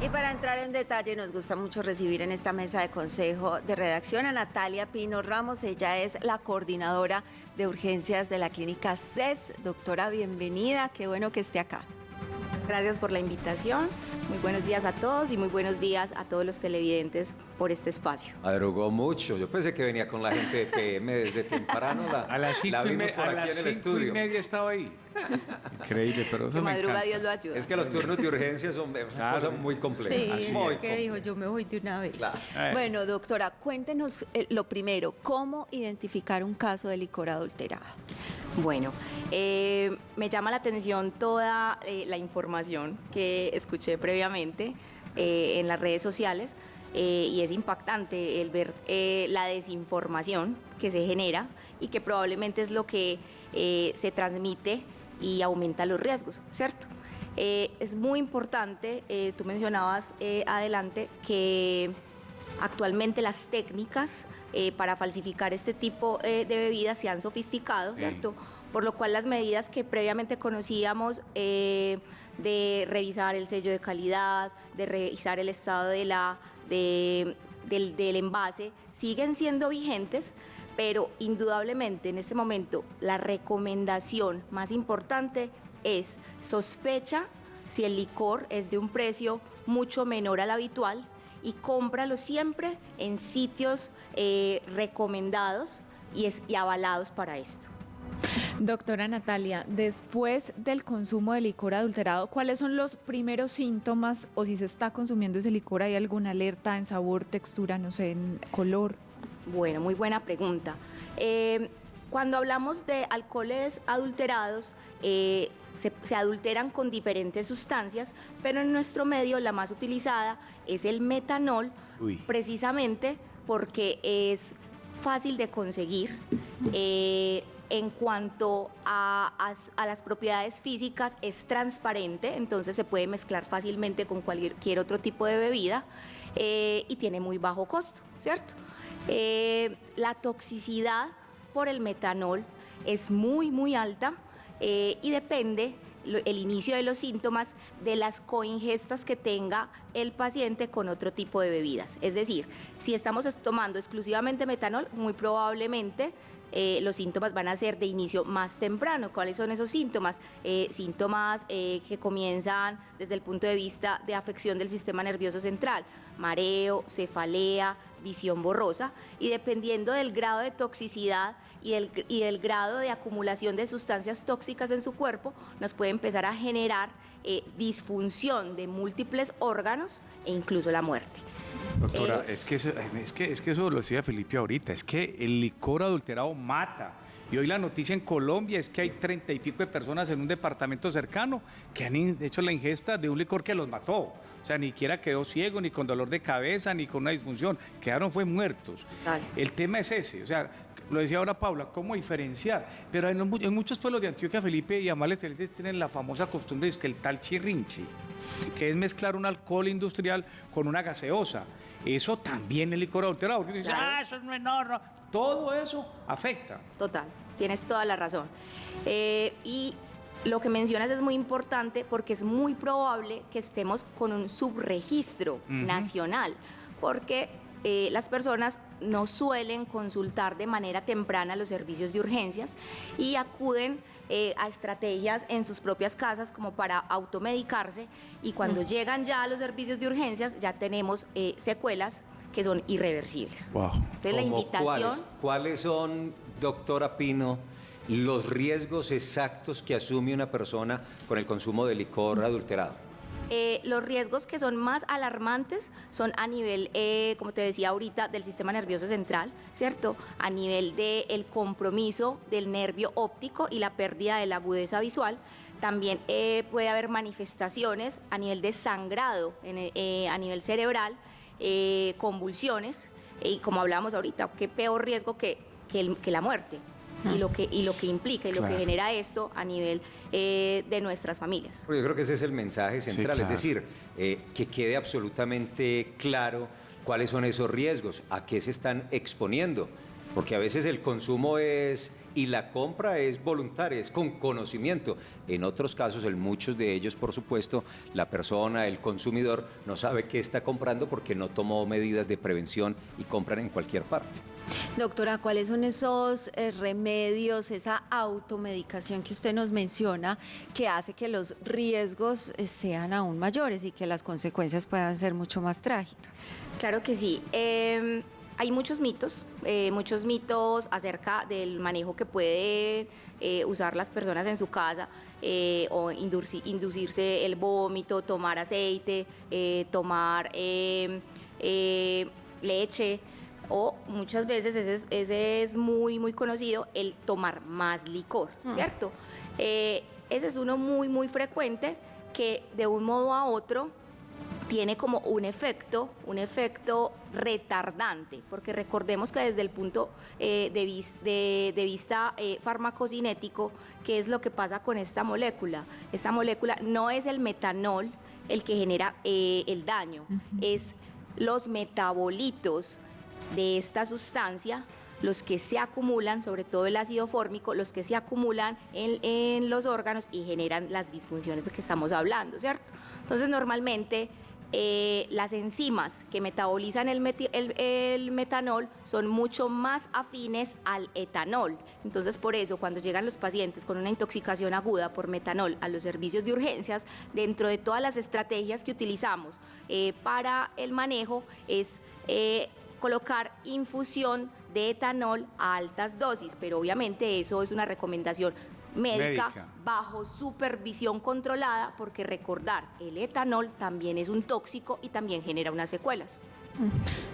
Y para entrar en detalle, nos gusta mucho recibir en esta mesa de consejo de redacción a Natalia Pino Ramos. Ella es la coordinadora de urgencias de la clínica CES. Doctora, bienvenida, qué bueno que esté acá. Gracias por la invitación. Muy buenos días a todos y muy buenos días a todos los televidentes por este espacio. Madrugó mucho. Yo pensé que venía con la gente de PM desde temprano. A las 5:30 estaba ahí. Increíble, pero eso Que me madruga, encanta. Dios lo ayuda. Es que los turnos de urgencia son Claro. cosas muy complejas. Sí, Así muy que dijo, yo me voy de una vez. Claro. Bueno, doctora, cuéntenos lo primero, ¿cómo identificar un caso de licor adulterado? Bueno, me llama la atención toda la información que escuché previamente en las redes sociales y es impactante el ver la desinformación que se genera y que probablemente es lo que se transmite y aumenta los riesgos, ¿cierto? Es muy importante, tú mencionabas adelante que actualmente las técnicas para falsificar este tipo de bebidas se han sofisticado, ¿cierto? Por lo cual las medidas que previamente conocíamos de revisar el sello de calidad, de revisar el estado del envase, siguen siendo vigentes, pero indudablemente en este momento la recomendación más importante es sospecha si el licor es de un precio mucho menor al habitual y cómpralo siempre en sitios recomendados y avalados para esto. Doctora Natalia, después del consumo de licor adulterado, ¿cuáles son los primeros síntomas o si se está consumiendo ese licor, hay alguna alerta en sabor, textura, no sé, en color? Bueno, muy buena pregunta. Cuando hablamos de alcoholes adulterados, se adulteran con diferentes sustancias, pero en nuestro medio la más utilizada es el metanol, precisamente porque es fácil de conseguir. En cuanto a las propiedades físicas, es transparente, entonces se puede mezclar fácilmente con cualquier otro tipo de bebida y tiene muy bajo costo, ¿cierto? La toxicidad por el metanol es muy, muy alta y depende el inicio de los síntomas de las coingestas que tenga el paciente con otro tipo de bebidas. Es decir, si estamos tomando exclusivamente metanol, muy probablemente los síntomas van a ser de inicio más temprano. ¿Cuáles son esos síntomas? Síntomas que comienzan desde el punto de vista de afección del sistema nervioso central, mareo, cefalea, visión borrosa, y dependiendo del grado de toxicidad y del grado de acumulación de sustancias tóxicas en su cuerpo, nos puede empezar a generar disfunción de múltiples órganos e incluso la muerte. Doctora, es que eso lo decía Felipe ahorita, es que el licor adulterado mata. Y hoy la noticia en Colombia es que hay 30 y pico de personas en un departamento cercano que han hecho la ingesta de un licor que los mató. O sea, ni siquiera quedó ciego, ni con dolor de cabeza, ni con una disfunción. Quedaron fue muertos. Dale. El tema es ese, o sea, lo decía ahora Paula, ¿cómo diferenciar? Pero en muchos pueblos de Antioquia, Felipe y Amales tienen la famosa costumbre de que el tal chirrinchi, que es mezclar un alcohol industrial con una gaseosa. Eso también es licor adulterado. Porque dice, Claro. eso no es no. Todo eso afecta. Total, tienes toda la razón. Y lo que mencionas es muy importante porque es muy probable que estemos con un subregistro nacional, porque las personas no suelen consultar de manera temprana los servicios de urgencias y acuden a estrategias en sus propias casas como para automedicarse, y cuando llegan ya a los servicios de urgencias ya tenemos secuelas que son irreversibles. Wow. Entonces la invitación... ¿Cuáles son, doctora Pino, los riesgos exactos que asume una persona con el consumo de licor adulterado? Los riesgos que son más alarmantes son a nivel, como te decía ahorita, del sistema nervioso central, ¿cierto? A nivel del compromiso del nervio óptico y la pérdida de la agudeza visual. También puede haber manifestaciones a nivel de sangrado, a nivel cerebral, convulsiones, y como hablábamos ahorita, qué peor riesgo que la muerte. Y lo que implica y lo que genera esto a nivel de nuestras familias. Yo creo que ese es el mensaje central, Sí, claro. es decir, que quede absolutamente claro cuáles son esos riesgos, a qué se están exponiendo, porque a veces el consumo es y la compra es voluntaria, es con conocimiento. En otros casos, en muchos de ellos, por supuesto, la persona, el consumidor, no sabe qué está comprando porque no tomó medidas de prevención y compran en cualquier parte. Doctora, ¿cuáles son esos remedios, esa automedicación que usted nos menciona que hace que los riesgos sean aún mayores y que las consecuencias puedan ser mucho más trágicas? Claro que sí. Hay muchos mitos acerca del manejo que puede usar las personas en su casa o inducirse el vómito, tomar aceite, tomar leche, o muchas veces ese es muy, muy conocido, el tomar más licor, ¿cierto? Ese es uno muy, muy frecuente que de un modo a otro tiene como un efecto retardante, porque recordemos que desde el punto de vista farmacocinético, ¿qué es lo que pasa con esta molécula? Esta molécula no es el metanol el que genera el daño, es los metabolitos de esta sustancia, los que se acumulan, sobre todo el ácido fórmico, los que se acumulan en los órganos y generan las disfunciones de que estamos hablando, ¿cierto? Entonces, normalmente las enzimas que metabolizan el metanol son mucho más afines al etanol. Entonces, por eso, cuando llegan los pacientes con una intoxicación aguda por metanol a los servicios de urgencias, dentro de todas las estrategias que utilizamos para el manejo es colocar infusión de etanol a altas dosis, pero obviamente eso es una recomendación médica bajo supervisión controlada, porque recordar, el etanol también es un tóxico y también genera unas secuelas.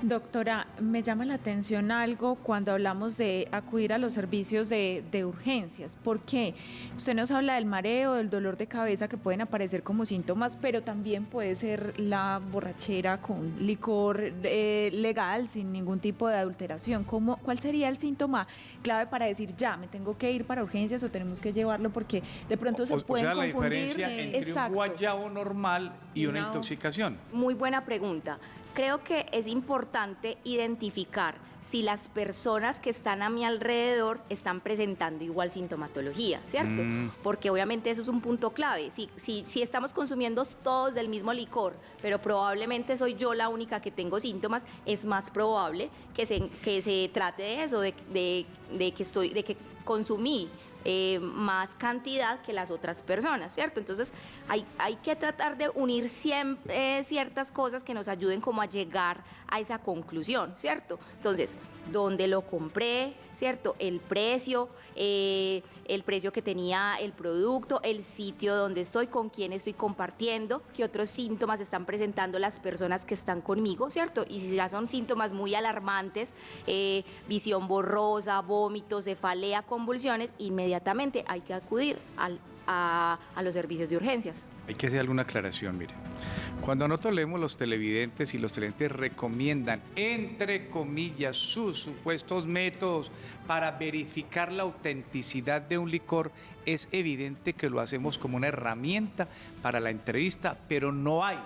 Doctora, me llama la atención algo cuando hablamos de acudir a los servicios de urgencias. ¿Por qué? Usted nos habla del mareo, del dolor de cabeza que pueden aparecer como síntomas, pero también puede ser la borrachera con licor legal, sin ningún tipo de adulteración. ¿Cuál sería el síntoma clave para decir ya, me tengo que ir para urgencias o tenemos que llevarlo porque de pronto se pueden confundir? O sea, la diferencia entre un guayabo normal y una intoxicación. Muy buena pregunta. Creo que es importante identificar si las personas que están a mi alrededor están presentando igual sintomatología, ¿cierto? Porque obviamente eso es un punto clave. Si estamos consumiendo todos del mismo licor, pero probablemente soy yo la única que tengo síntomas, es más probable que se trate de eso, de que consumí más cantidad que las otras personas, ¿cierto? Entonces hay que tratar de unir ciertas cosas que nos ayuden como a llegar a esa conclusión, ¿cierto? Entonces, ¿dónde lo compré? ¿Cierto? El precio que tenía el producto, el sitio donde estoy, con quién estoy compartiendo, qué otros síntomas están presentando las personas que están conmigo, ¿cierto? Y si ya son síntomas muy alarmantes, visión borrosa, vómitos, cefalea, convulsiones, inmediatamente hay que acudir a los servicios de urgencias. Hay que hacer alguna aclaración, miren. Cuando nosotros leemos los televidentes y los televidentes recomiendan, entre comillas, sus supuestos métodos para verificar la autenticidad de un licor, es evidente que lo hacemos como una herramienta para la entrevista, pero no hay,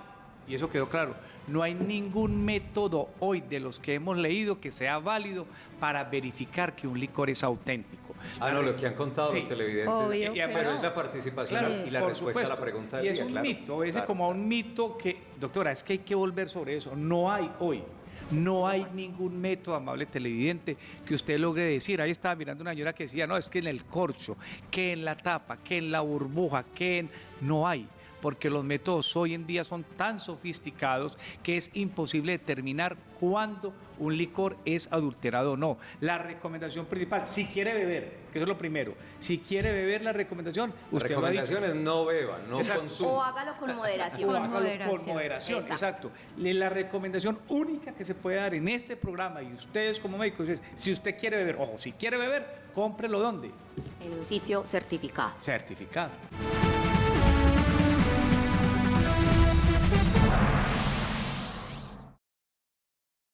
y eso quedó claro, no hay ningún método hoy de los que hemos leído que sea válido para verificar que un licor es auténtico. No, lo que han contado los televidentes. Obvio, pero es la participación y la respuesta a la pregunta. Y es un mito, como un mito que, doctora, es que hay que volver sobre eso. No hay hoy. No hay ningún método, amable televidente, que usted logre decir. Ahí estaba mirando una señora que decía, no, es que en el corcho, que en la tapa, que en la burbuja, no hay. Porque los métodos hoy en día son tan sofisticados que es imposible determinar cuándo un licor es adulterado o no. La recomendación principal, si quiere beber, que eso es lo primero, si quiere beber, la recomendación... La recomendación es no beba, no consuma. O hágalo con moderación. Con moderación, exacto. La recomendación única que se puede dar en este programa, y ustedes como médicos, es si usted quiere beber, ojo, si quiere beber, cómprelo ¿dónde? En un sitio certificado. Certificado.